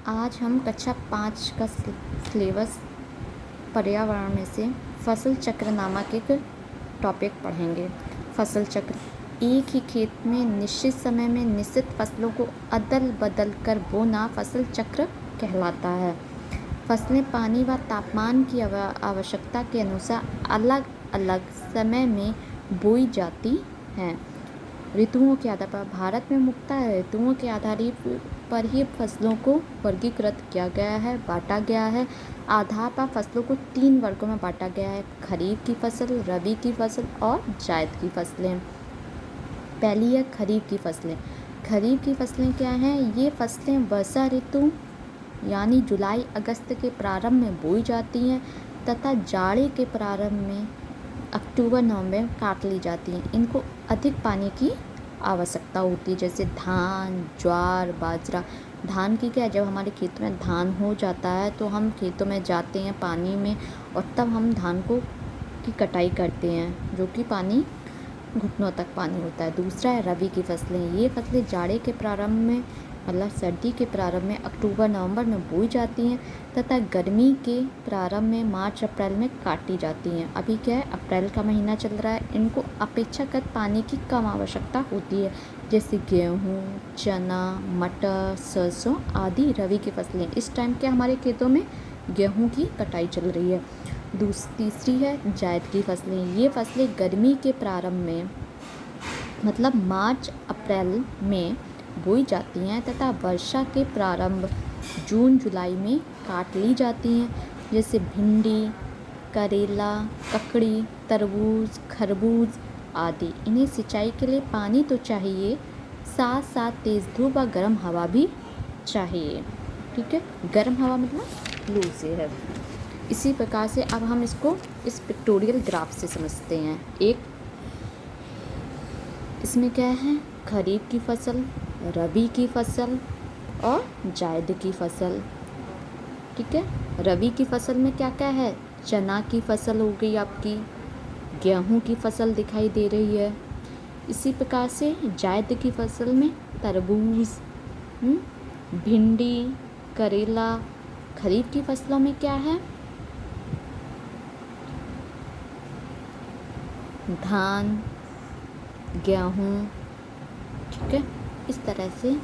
आज हम कक्षा 5 का सिलेबस पर्यावरण में से फसल चक्र नामक एक टॉपिक पढ़ेंगे। फसल चक्र एक ही खेत में निश्चित समय में निश्चित फसलों को अदल बदल कर बोना फसल चक्र कहलाता है। फसलें पानी व तापमान की आवश्यकता के अनुसार अलग अलग समय में बोई जाती हैं। ऋतुओं के आधार पर भारत में मुख्यतः ऋतुओं के आधार पर ही फसलों को वर्गीकृत किया गया है, बांटा गया है। आधार पर फसलों को 3 वर्गों में बांटा गया है: खरीफ की फसल, रबी की फसल और जायद की फसलें। पहली है खरीफ की फसलें। खरीफ की फसलें क्या हैं? ये फसलें वर्षा ऋतु यानी जुलाई अगस्त के प्रारंभ में बोई जाती हैं तथा जाड़े के प्रारंभ में अक्टूबर नवंबर में काट ली जाती हैं। इनको अधिक पानी की आवश्यकता होती है, जैसे धान, ज्वार, बाजरा। धान की क्या है, जब हमारे खेत में धान हो जाता है तो हम खेतों में जाते हैं पानी में और तब हम धान की कटाई करते हैं, जो कि पानी घुटनों तक पानी होता है। दूसरा है रबी की फसलें। ये फसलें जाड़े के प्रारंभ में मतलब सर्दी के प्रारंभ में अक्टूबर नवंबर में बोई जाती हैं तथा गर्मी के प्रारंभ में मार्च अप्रैल में काटी जाती हैं। अभी क्या है, अप्रैल का महीना चल रहा है। इनको अपेक्षाकृत पानी की कम आवश्यकता होती है, जैसे गेहूँ, चना, मटर, सरसों आदि रबी की फसलें। इस टाइम क्या हमारे खेतों में गेहूँ की कटाई चल रही है। तीसरी है जायद की फसलें। ये फसलें गर्मी के प्रारंभ में मतलब मार्च अप्रैल में बोई जाती हैं तथा वर्षा के प्रारंभ जून जुलाई में काट ली जाती हैं, जैसे भिंडी, करेला, ककड़ी, तरबूज, खरबूज आदि। इन्हें सिंचाई के लिए पानी तो चाहिए, साथ साथ तेज़ धूप व गर्म हवा भी चाहिए। ठीक है, गर्म हवा मतलब लू से है। इसी प्रकार से अब हम इसको इस पिक्टोरियल ग्राफ से समझते हैं। इसमें क्या है, खरीफ की फसल, रबी की फसल और जायद की फसल। ठीक है, रबी की फसल में क्या क्या है, चना की फसल हो गई आपकी, गेहूं की फसल दिखाई दे रही है। इसी प्रकार से जायद की फसल में तरबूज, भिंडी, करेला। खरीफ की फसलों में क्या है, धान, गेहूँ। ठीक है, इस तरह से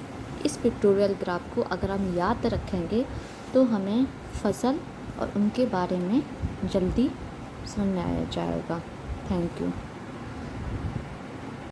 इस पिक्टोरियल ग्राफ को अगर हम याद रखेंगे तो हमें फसल और उनके बारे में जल्दी समझ में आ जाएगा। Thank you.